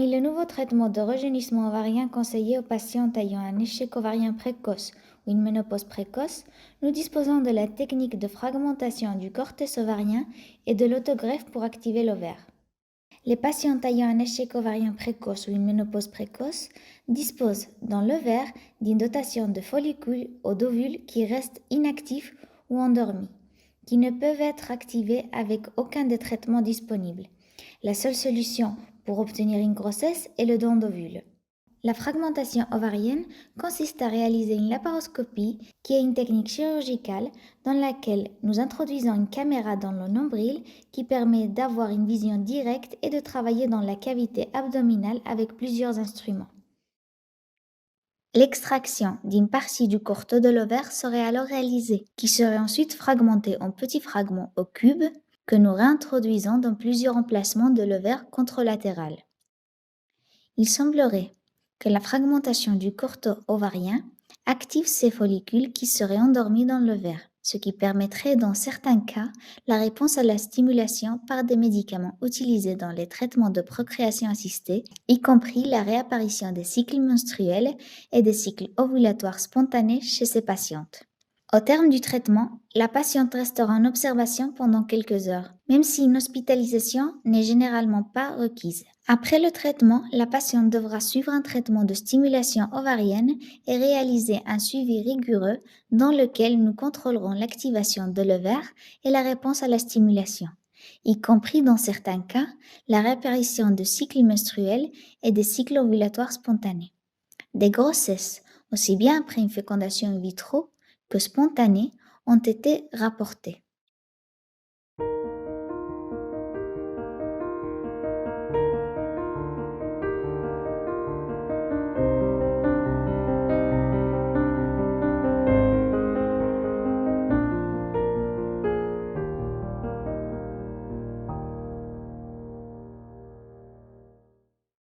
Parmi les nouveaux traitements de rajeunissement ovarien conseillés aux patientes ayant un échec ovarien précoce ou une ménopause précoce, nous disposons de la technique de fragmentation du cortex ovarien et de l'autogreffe pour activer l'ovaire. Les patientes ayant un échec ovarien précoce ou une ménopause précoce disposent dans l'ovaire d'une dotation de follicules ou d'ovules qui restent inactifs ou endormis, qui ne peuvent être activés avec aucun des traitements disponibles. La seule solution pour obtenir une grossesse est le don d'ovules. La fragmentation ovarienne consiste à réaliser une laparoscopie qui est une technique chirurgicale dans laquelle nous introduisons une caméra dans le nombril qui permet d'avoir une vision directe et de travailler dans la cavité abdominale avec plusieurs instruments. L'extraction d'une partie du corteau de l'ovaire serait alors réalisée, qui serait ensuite fragmentée en petits fragments au cube que nous réintroduisons dans plusieurs emplacements de l'ovaire contralatéral. Il semblerait que la fragmentation du corteau ovarien active ces follicules qui seraient endormis dans l'ovaire, ce qui permettrait dans certains cas la réponse à la stimulation par des médicaments utilisés dans les traitements de procréation assistée, y compris la réapparition des cycles menstruels et des cycles ovulatoires spontanés chez ces patientes. Au terme du traitement, la patiente restera en observation pendant quelques heures, même si une hospitalisation n'est généralement pas requise. Après le traitement, la patiente devra suivre un traitement de stimulation ovarienne et réaliser un suivi rigoureux dans lequel nous contrôlerons l'activation de l'ovaire et la réponse à la stimulation, y compris dans certains cas la réapparition de cycles menstruels et des cycles ovulatoires spontanés. Des grossesses, aussi bien après une fécondation in vitro que spontanées, ont été rapportées.